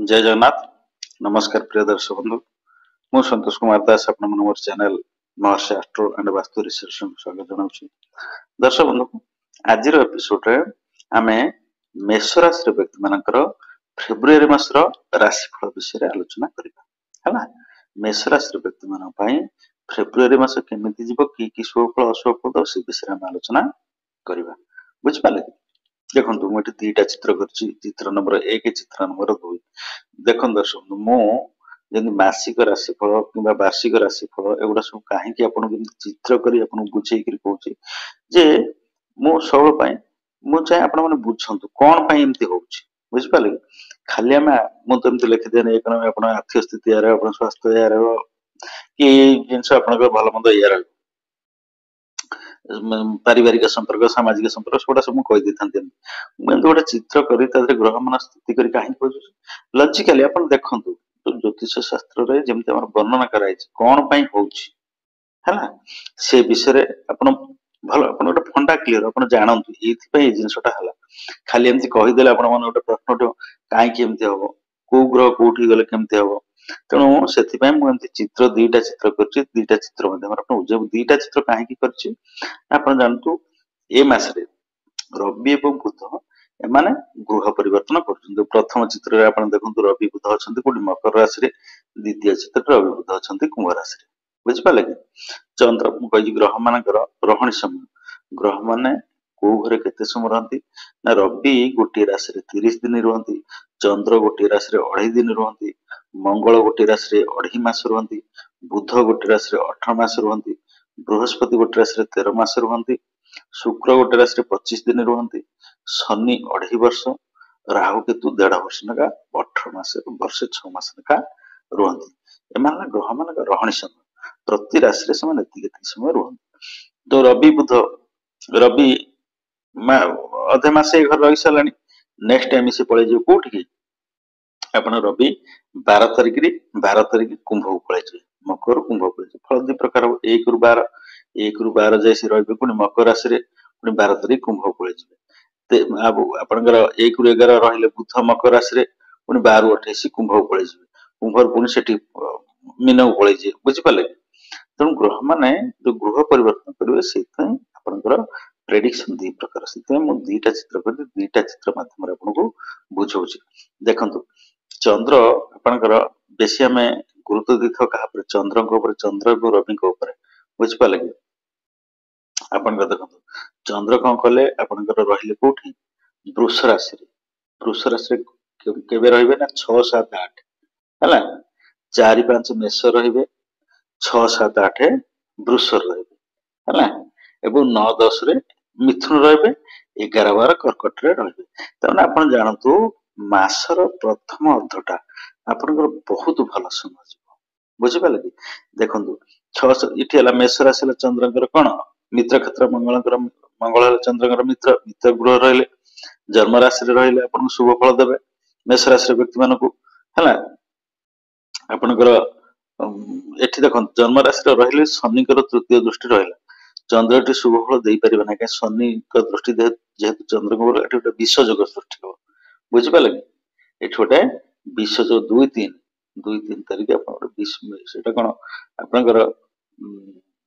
जय जगन्नाथ। नमस्कार प्रिय दर्शक बंधु, मु संतोष कुमार दास आपण मोर channel Maharshi astro and vastu research स्वागत जनाऊँ। दर्शक बंधु, आज एपिसोड रे आमे मेष राशि व्यक्ति मानकर फेब्रुआरी मासर राशिफल विषय आलोचना करिबा। हला मेष राशि व्यक्ति मान पई फेब्रुआरी मास केमिति जीव कि शुभ फल अशुभ फल से विषय आमे आलोचना करिबा। बुझ पाले? देखो मुझे दुईटा चित्र करछि, चित्र नंबर 1 चित्र नंबर 2। देखो दर्शक जमी मासिक राशिफल कि वार्षिक राशिफल एगुड़ा सब कहीं आपको चित्र कर बुझे कहे जे मु सब चाहे आपण मैंने बुझु कौन एमती हो बुझिपारे। खाली आम मुझे लिखिदे एक आप आर्थिक स्थिति यार आप स्वास्थ्य यार कि जिनस आप भल मंद यार पारिवारिक संपर्क सामाजिक संपर्क सब सब कही था गोटे चित्र कर ग्रह मान स्थिति कर कहीं कह लॉजिकली आप देखु ज्योतिष शास्त्र रे जमती वर्णना कराई कौन है से विषय आप भल आप गोटे फंडा क्लीयर आप जानतु ये जिनसटा है खाली एमती कहीदे आप गोटे प्रश्न कहीं हम कौ ग्रह कौटी गले केमती हम तेणु से चित्र दुईटा चित्र कर दुईटा चित्र दुईटा चित्र कहीं आप जानतु ए मसरे रवि एवं बुध एमाने गृह परिवर्तन कर। प्रथम चित्र आप देखो रवि बुध अच्छा मकर राशि, द्वितीय चित्र रवि बुध अच्छा कुंभ राशि। बुझिपारे कि चंद्र मुझे ग्रह मान रहणी समय ग्रह मान कौ घरे केते समय रहती ना रवि गोटे राशि 30 दिन रुहति, चंद्र गोटे राशि 2.5 दिन रुहति, मंगल गोटे राशि 2.5 मास रुहति, बुध गोटे राशि 18 मास रुहति, बृहस्पति गोटे राशि 13 मास रुहति, शुक्र गोटे राशि 25 दिन रुहति, शनि 2.5 वर्ष, राहु केतु 1.5 वर्ष नका 18 मास वर्षे 6 मास नका रुहति। एमान ग्रह मान रहणी समय प्रति राशि से समय रुहति। तो रवि बुध रवि अधे मासे घर रही सारा नेक्स्ट टाइम से पड़े जाए कौटी आप रवि 12 तारिख कुंभ को पड़े मकर कुंभ पड़े फल दु प्रकार 1 रु 12 जाए रही पुणी मकर राशि पुणी 12 तारिख कुंभ को पड़े आपंकर 1 रु 11 रही बुध मकर राशि पुणी 12 रु 28 कुंभ को पड़े कुंभ पुणी से मीन को पड़े बुझिपारे। तेणु ग्रह माने जो गृह परिवर्तन करेंगे से आपंकर प्रेडिक्शन दी प्रकार से दुईटा चित्र कर दुईटा चित्र माध्यम आपको बुझाऊँ। देखो चंद्र आपंकर बेसी आम गुरुत्व दी था क्या चंद्र को रवि बुझिपारे कि आप देखो चंद्र कौन कले आपंकर रही कौटी वृष राशि केवे रही ना 6, 7, 8 है 4, 5 मेष रे 6, 7, 8 वृष रे है 9, 10 रे मिथुन रे 11, 12 कर्कट रे रे। तेना आप जानतु मासर प्रथम अर्धटा आपनकर बहुत भल समय बुझिपारे कि देखो 6 ये मेष राशि चंद्रकर कौन मित्र क्षेत्र मंगल चंद्रकर मित्र मित्र गृह रही जन्म राशि रही आप शुभ फल देवे मेष राशि व्यक्ति मानक है आपनकर एठी देखो जन्म राशि रही शनिकर तृतीय दृष्टि रहा चंद्र टी शुभ फल दे पारे ना कहीं शनि दृष्टि जेहेतु चंद्र को गोटे विषयोग सृष्टि हो बुझिपारे कि ये गोटे विषयोग 2-3 तारिख आप कौन आपंकर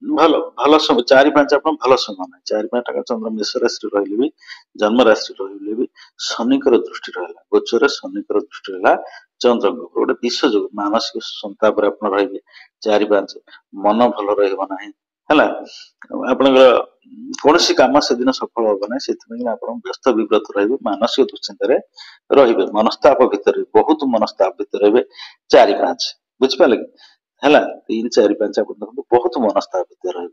भल भल समय 4, 5 आप भल समय ना 4, 5 टाका चंद्र मेष राशि रही भी जन्म राशि रही भी शनिकर दृष्टि रहा गोचर शनिकर दृष्टि रहा चंद्र गोटे विषयोग मानसिक संताप आप रही 4, 5 मन भल रहा है आपंकर कौन कम से दिन सफल हम ना से व्यस्त विव्रत रहे मानसिक दुश्चिंतार रे मनस्ताप भितर बहुत मनस्ताप भितर रे 4, 5 बुझिपारे कि है 3, 4, 5 आप बहुत मनस्ताप भितर रे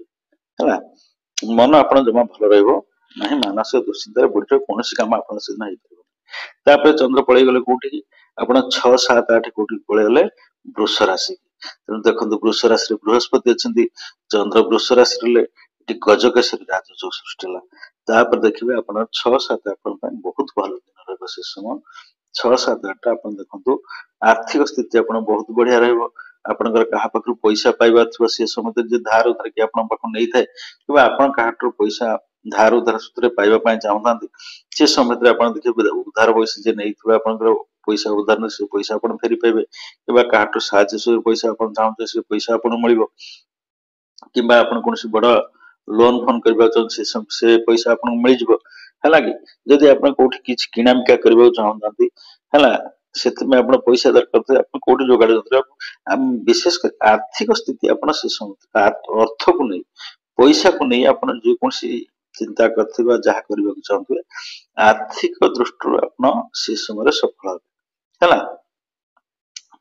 है मन आप जमा भल रहा मानसिक दुश्चिंतार बुढ़ी कौन कम आप चंद्र पलि गले कौटी आप 6, 7, 8 कौटी पलैगले वृष राशि। तेणु देखो वृष राशि बृहस्पति अच्छा चंद्र वृष राशि गजकेशरी राजयोग सृष्टि है देखिए आप 6, 7 बहुत भल दिन रहा से समय 6, 7, 8 आप देखो आर्थिक स्थिति आप बहुत बढ़िया रहा क्या पाखु पैसा पाइबा थी से समय धार उधार कि आप नहीं था कि आप पैसा धार उधार सूत्र पाइबा चाहता से समय आप देखिए उधार पैसा जी नहीं आप पैसा उधार से पैसा आपण फेरी पाइबे किबा काटो साहाय्य से पैसा आपण चाहते से पैसा आपण मिलिबो किबा आपण कोनसी बड़ लोन फोन करबा से पैसा आपण मिल जिवो हला कि जदि आपण कोठी किछ किणामिका करबा चाहंतांती हला सेत में आपण पैसा दरकार थे आपण कोठी जोगाड़ जंत्र विशेष कर आर्थिक स्थिति आपण से अर्थ को नहीं पैसा को नहीं आपण जे कोनसी चिंता करथिबा जहा करबा चाहंतबे आर्थिक दृष्टि आपण से समय सफल हला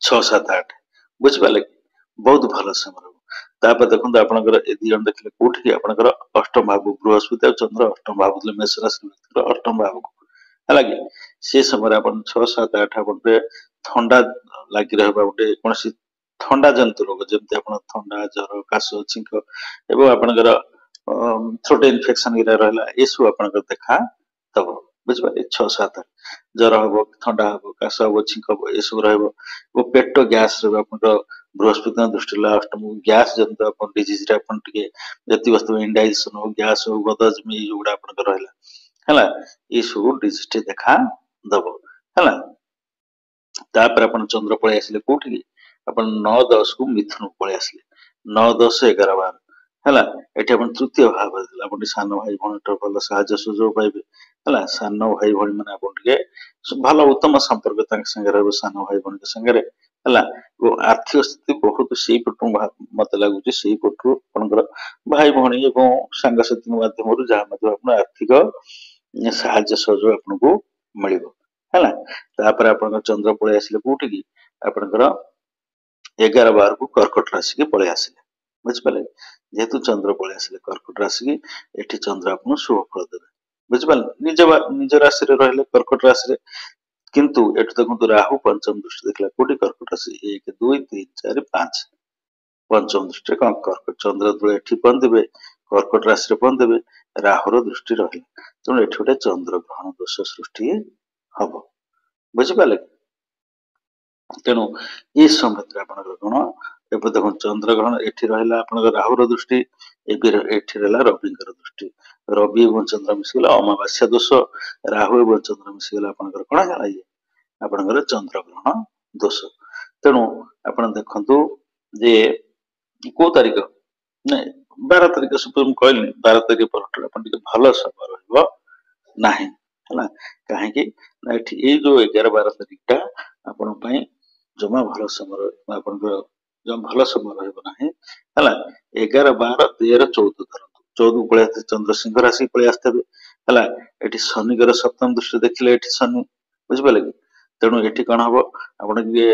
6 7 8 बुझ पाले बहुत भलो समय तापर देखो आपनकर ए दी जन देखले कोठी कि आपनकर अष्टम भाव बृहस्पति और चंद्र अष्टम भाव मेष राशि अष्टम भाव हला कि से समय अपन 6 7 8 अपन पे ठंडा लागि रहबा गोटे कोनसी ठंडा जंतु रोग जेमते अपन ठंडा जर काश छिंक एवं आपनकर छोटे इन्फेक्शन गिरा रहला एसु आपनकर देखा तब बुझबाले 6 7 जर हबो ठंडा हबो काश हबो छिंक हबो एसु रहबो वो पेट गैस रहबो आपनकर बृहस्पति दृष्टि अष्टम गैस जंतु अपन डिजीज रे अपन टिके जति वस्तु इंडाइजेशन हो गैस हो बदज में जोड़ा आपनकर रहला हला ये सब डिजीज देखा दबो हला तापर अपन चंद्र पळे आसले कोठी की अपन 9 10 को मिथुन पळे आसले 9 10 11 12 हला एठी अपन तृतीय भाव देला अपन सान भाई भणटर भलो सहाय्य सुजोग पाइबे हला सान भाई भणी माने अपन टिके भलो उत्तम संपर्क तांक संगे रहबो सान भाई भणी के संगे हला वो आर्थिक स्थिति बहुत सेही पटु मत लागुची सेही पटु आपनकर भाई भणी एवं संग साथी माध्यम रु जहा मत अपन आर्थिक साहाय्य सहयोग आपनको मिलिबो हला तापर आपनकर चंद्र पळे आसले कोठी की आपनकर 11 12 को कर्कट राशि के पळे आसले बुझ पाले जेतु चंद्र पळे आसले कर्कट राशि की एठी चंद्र आपन शुभ फल देबे बुझ पाले निज राशि रे रहले कर्कट राशि रे किंतु एठ देखंतु राहु पंचम दृष्टि देखला कोठी कर्कट राशि 1 2 3 4 5 पंचम दृष्टि कर्कट चंद्र दुळे एठी पन देबे कर्कट राशि रे पन देबे राहुर दृष्टि रहले तेणु एठी गोटे चंद्र ग्रहण दोष सृष्टि हबो बुझ पाले तेणु ये समय आपनकर कोन एबे देखो चंद्र ग्रहण एठी रहला आपनकर राहुर दृष्टि एठी रहला रविकर दृष्टि रवि एवं चंद्र मिसिला अमावास्या दोष राहु एवं चंद्र मिसिला आपनकर कोन हला ये आपनकर चंद्र ग्रहण दोष तेणु आपण देखंतु जे को तारिख नै 12 तारिख सुपर कहली 12 तारिख पर अपन के भलो समय रहबो नाही हला काहे कि एठी जो 11 12 तारिख टा आपण पई जमा भलो समय आपण जम भलो समय रहबो नाही हला 11 12 13 14 धरंतु 14 पळे चंद्र सिंह राशि पळे आस्तबे हला एठी शनिकर सप्तम दृष्टि देखले एठी शनि बुझ पाले कि तेणु एठी कोन हबो आपण के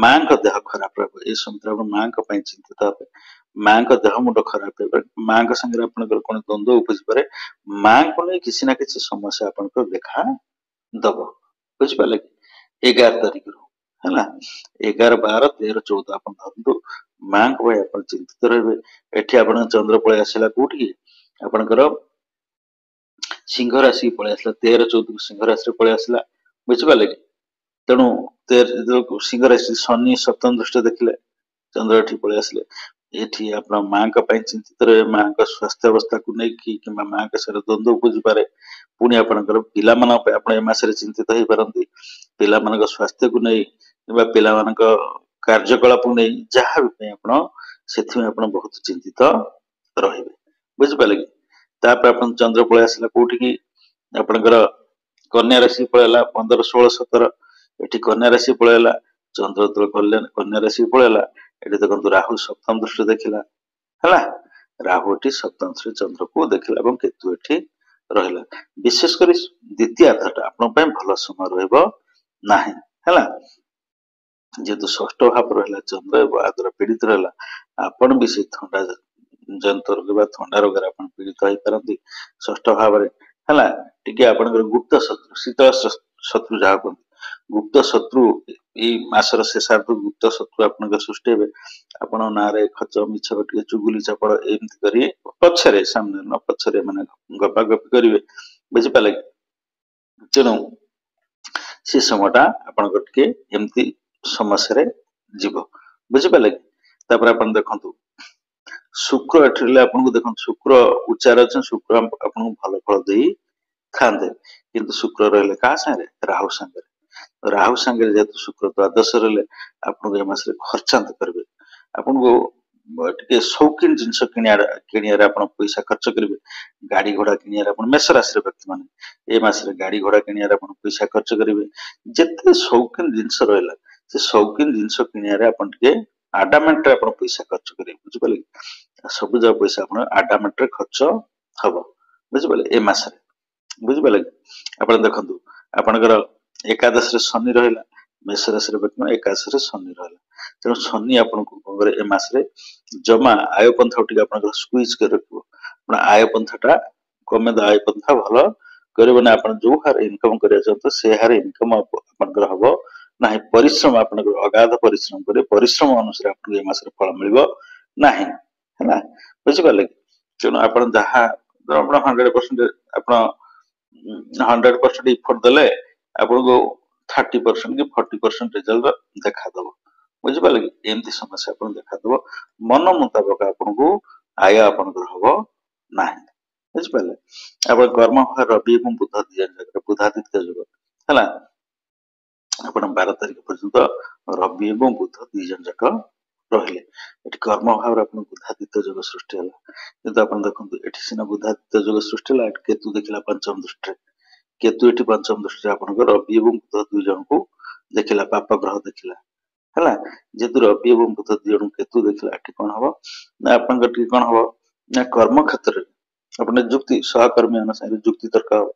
मां का देह खराब रहबो ए समय आपण मां का पई चिंतित हेबे मां का देह मुंड खराब हेबे मां का संगे आपण कोन द्वंद्व उपज पारे मां को नै किसी ना किसी समस्या आपण को देखा दबो बुझ पाले कि 11 तारिख रो हला 11 12 13 14 आपण धरंतु मां को भाई आपण चिंतित रहबे एठी आपण चंद्र पळे आसिला कोठी आपणकर सिंह राशि पळे आसला 13 14 सिंह राशि पळे आसला बुझ पाले कि तेणु 13 सिंह राशि शनि सप्तम दृष्टि देखले चंद्र एठी पळे आसले एठी अपना मां का पई चिंतित रहे मां का स्वास्थ्य अवस्था को नै कि किबा मां का सर द्वंद्व उपज पारे पुणी आपनकर पिला मन पे आपण ए मासरे चिंतित होई परंती पिला मन का स्वास्थ्य को नै किबा पिला मन का कार्यकलाप को नै जहा भी आपण सेथि में आपण बहुत चिंतित रहिबे बुझ पाले कि तापर आपण चंद्र पळे आसला कोठी की आपनकर कन्या राशि पळेला 15 16 17 एठी कन्या राशि पळेला चंद्र तळ कल्याण कन्या राशि पळेला एठी देखंतु राहु सप्तम दृष्टि देखिला हला राहु एठी सप्तम दृष्टि चंद्र को देखिला एवं केतु एठी रहला विशेष करी द्वितीय आधाटा आपण पय भलो समय रहबो नाही हला जेतु षष्ठ भाव रहला चंद्र आदर पीड़ित रहला आपण भी से ठंडा जंतर के ठंडा रोग रे आपण पीड़ित होई परंती षष्ठ भाव रे हला टिके आपण गुप्त शत्रु शीतल शत्रु जहा को गुप्त शत्रु ए मासर शेषार्थ गुप्त शत्रु आपण सृष्टि हेबे आपण ना रे खच मिछ टिके चुगुली चपड़ एमति करी पछरे सामने न पछरे माने गपा गप करिवे बुझि पाले तेणु से समयटा आपण टिके एमति समस्या रे जीव बुझि पाले तापर आपण देखंतु शुक्र एठले आपण को देखंतु शुक्र उच्चार अछि शुक्र आपण को भलो फल देई खांदे किंतु शुक्र रहले का संगे राहु संगे राहु सांगे जेहेतु शुक्र द्वादश रहे आपको ए मास खर्चांत करेंगे आपको टे शौकीन जिनस किणियार आप पैसा खर्च करेंगे गाड़ी घोड़ा किणियार मेष राशि व्यक्ति मैंने ए मासरे गाड़ी घोड़ा किणियार आप पैसा खर्च करेंगे जिते शौकीन जिनस रहा से शौकीन जिनस किणियार आप आडामेंट आप पैसा खर्च करेंगे बुझिपारे सब जगह पैसा आप आडामेंट खर्च हम बुझिपारे ए मासरे बुझिपारे आप देखु आपणकर एकादश शनि रहा मेष राशि व्यक्ति एकादश शनि रहा तेणु शनि आपको ए मासरे जमा आय पंथा टे स्क्वीज कर रख आय पंथा कमे आय पंथा भल कर जो हार इनकम करना चाहते से हार इनकम आपंकर हम ना परिश्रम आप अगाध परिश्रम करेंगे परिश्रम अनुसार आपको ए मास फल मिल ना है बुझिपारे तेणु आप 100% आप 100% इफर्ट देले आपको 30% कि 40% रिजल्ट देखादब बुझिपारे कि एमती समस्या आप देखादब मन मुताबक आपको आय आपंकर हम ना बुझिपारे आप कर्म रवि और बुध दिया बुधादित्य जुग है आप 12 तारिख पर्यंत रवि और बुध दिज जाक रहिले कर्म भाव बुधादित्य जुग सृष्टि है किंतु आप देखो ये सीना बुधादित्य जुग सृष्टि है केतु देखला पंचम दृष्टि केतु ये पंचम दृष्टि आप रवि और बुध दुई जन को देखला पाप ग्रह देखला है जेहेतु रवि और बुध दुई जन केतु देखला कौन हम ना आप कौन हम ना कर्म क्षेत्र अपने जुक्ति सहकर्मी अनुसार जुक्ति तर्क हम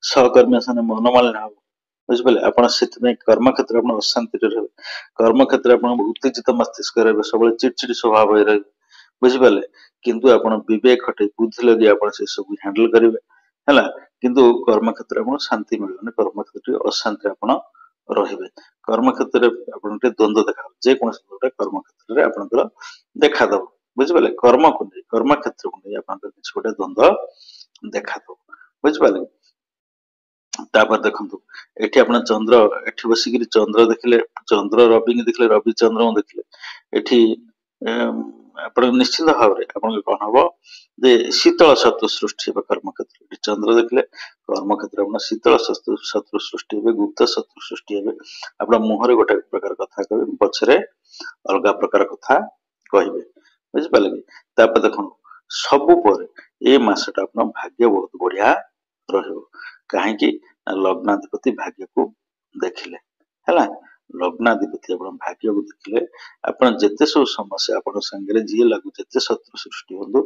सहकर्मी अनुसार मनमालिन्य हम बुझिपारे आप कर्म क्षेत्र आप अशांति रहे कर्म क्षेत्र आप उत्तेजित मस्तिष्क रहे सब चिड़चिड़ी स्वभाव रहे बुझिपारे किंतु आप विवेक खटे बुद्धि लगे आप सब हैंडल करेंगे है किंतु कर्म क्षेत्र में शांति मिलने कर्म क्षेत्र अशांति आप रहे कर्म क्षेत्र में द्वंद्व देखा जेको कर्म क्षेत्र में आप देखादब बुझिपारे कर्म को नहीं कर्म क्षेत्र को नहीं आप गोटे द्वंद्व देखादब बुझिपारे देखो ये आप चंद्र एठी बसिक चंद्र देखले चंद्र रवि देखले रवि चंद्र देखले आप निश्चित भाव में कौन हम जे शीतल शत्रु सृष्टि कर्म क्षेत्र चंद्र देखले कर्म क्षेत्र आप शीतल शत्रु सृष्टि गुप्त शत्रु सृष्टि आप मुहर गोटे प्रकार कथा कहे पछरे अलग प्रकार कथा कहे बुझिपारे कि देखो सबुपर ए मसटा आप भाग्य बहुत बढ़िया कहीं लग्नाधिपति भाग्य को देखिले है लग्नाधिपति आप भाग्य को देखिले आप जिते सब समस्या आप सागर जी लगू जिते शत्रु सृष्टि हूँ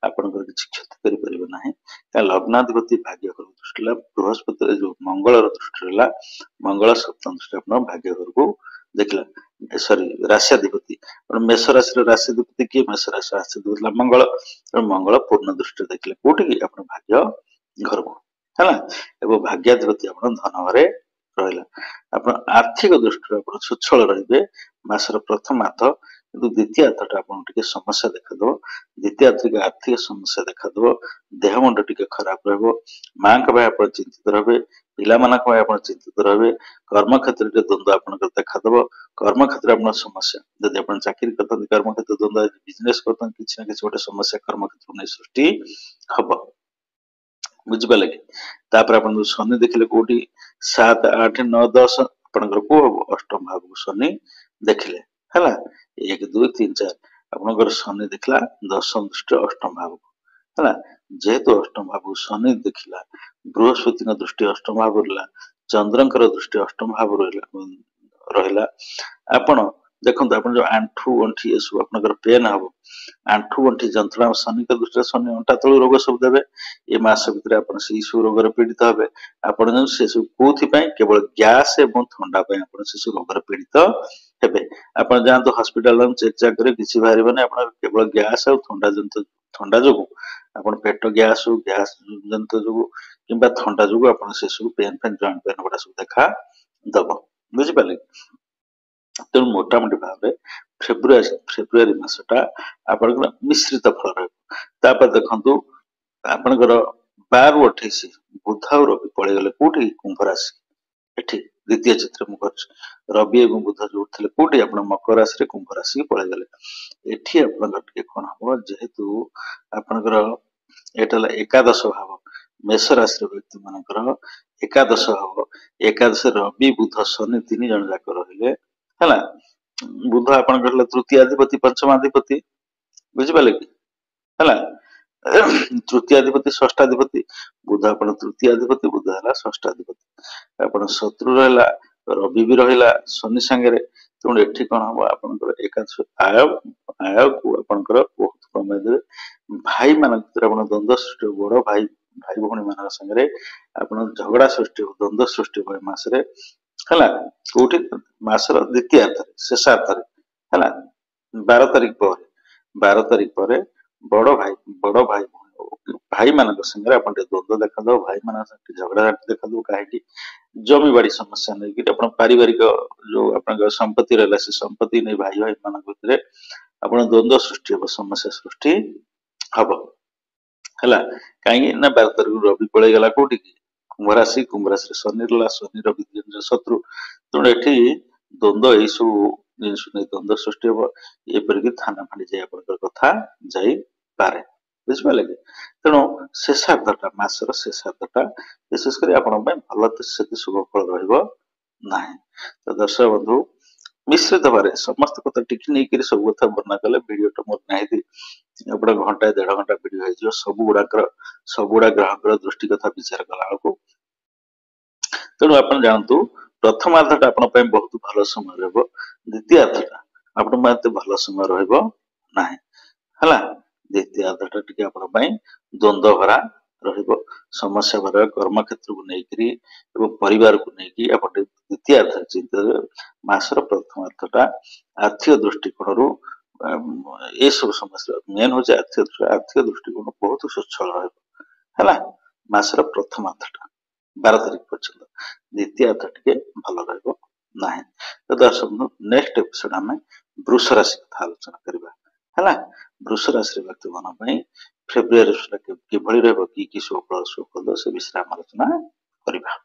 आपंकर किसी क्षति करें लग्नाधिपति भाग्य घर दृष्टि बृहस्पति जो मंगल दृष्टि रहा मंगल सप्तम दृष्टि आप भाग्य घर को देखला सॉरी राशियाधिपति मेष राशि राशिधिपति किए मेष राशि राशिधिपति मंगल मंगल पूर्ण दृष्टि देखले कौटी आप भाग्य घर को है भाग्याधिपति आप धन घरे रहा आप आर्थिक दृष्टि आप सुच्छल रे मासर प्रथम हाथ कि द्वितीय हाथ आप समस्या देखाद द्वितीय हाथ आर्थिक समस्या देखाद देह मुंड टी खराब माँ आप चिंतित रहे पिला चिंतित रहे कर्म क्षेत्र में द्वंद्व आप देखाद कर्म क्षेत्र आप समस्या जब आप चाकरी करते कर्म क्षेत्र द्वंद्व बिजनेस करते किसी ना किसी गोटे समस्या कर्म क्षेत्र में सृष्टि हम बुझिपारे कि आप शनि देखले कौटी 7 8 9 10 आपंकर को अष्टम भाव को शनि देखले है 1 2 3 4 आपंकर शनि देखला दशम दृष्टि अष्टम भाव को है जेहेतु अष्टम भाव को शनि देखला बृहस्पति दृष्टि अष्टम भाव रहा चंद्रंकर दृष्टि अष्टम भाव रहा आपण देखो आप जो आंठू अंठी ये सब आप पेन हम आंठू अंठी जंत्रणा शनि दृष्टि शनि अंटा तलु रोग सब देवे ये मास भितर आप सब रोग पीड़ित हे आपड़ से सब कौन केवल गैस और थंडा से सब रोग पीड़ित हे आप जातु हस्पिटाल चेक चाक कर किसी बाहर आप केवल गैस और थंडा जो आप पेट गैस गैस जनित जो कि थंडा जो आप सब पेन फेन जॉइंट पेन गुड़ा सब देखा दब बुझिपारे तेणु मोटामोटी भाव में फेब्रुआरी मसटा आप मिश्रित फल रहा देखु आपणकर 12 ରୁ 28 बुध और रवि पलैगले कौटी कुंभ राशि एठी द्वितीय चित्र मुझे रवि और बुध जो थे कौटी आप मकर राशि कुंभ राशि पलैगले एठी आपंकर कौन हम जेहेतु आपंकर एटा एकादश भाव मेष राशि व्यक्ति मानकर एकादश भाव एकादश रवि बुध शनि 3 जण जाक रहिले है बुध आपण कहले तृतीयाधिपति पंचमाधिपति बुझिपारे कि है तृतीयाधिपति षष्ठाधिपति बुध आपण तृतीयाधिपति बुध है षष्ठाधिपति आपण शत्रु रहा रवि भी रहा शनि सांगे तेणु एठी कौन हम आप एकादश आय आय को आपंकर बहुत कमे देवे भाई मान द्वंद्व सृष्टि बड़ भाई भाई भौणी मान संगे आप झगड़ा सृष्टि हो द्वंद्व सृष्टि हुए मसरे है कौटी मसर द्वितीयार्थ शेषार्थ है 12 तारीख पर 12 तारीख पर बड़ भाई भाई मान संगे आप द्वंद्व देखा भाई मान झगड़ा देखा कहीं जमी बाड़ी समस्या नहीं आप पारिवारिक जो आप संपत्ति रहा से संपत्ति नहीं भाई भाई मान भितर आप द्वंद्व सृष्टि हम समस्या सृष्टि हम है कहीं 12 तारीख रवि पलि गला कौटी कुंभ राशि शनि रहा शनि रवि शत्रु तेणु एठी द्वंद्व यही सब जिन द्वंद्व सृष्टि हम एपरिक थाना फाड़ी जाए कथा जापे बुझिपारे कि तेणु शेषार्धटा मसर शेषार्धटा विशेषकर आप भल से शुभ फल रहा तो दर्शक बंधु मिश्रित भाव समस्त कथा टिकी नहीं सब कथा वर्णना कले भिडटा मोर निहाती एपटे घंटा 1.5 घंटा भिड हो सबुड़ा ग्राहक दृष्टि कथा विचार कला तेणु आप जानतु प्रथमार्धटा आप बहुत भल समय रहा द्वितीयार्धटा आपण भल समय रहा द्वितीयार्धटा टी आप द्वंद्व भरा समस्या भरा कर्म क्षेत्र को लेकर परिवार को लेकिन आप द्वितीयार्थ चिंता मासर प्रथमार्धटा आर्थिक दृष्टिकोण ये सब समस्या मेन हूँ आर्थिक दृष्टिकोण बहुत सुच्छल रहा मसर प्रथमार्धटा 12 तारीख पर्यंत द्वितीयार्थ टे भल रहा तो दर्शक नेक्स्ट एपिसोड आम वृष राशि कथा आलोचना करवा है वृष राशि व्यक्ति मान फेब्रुआरी कि शुभ फल शुभ से विषय आलोचना करवा।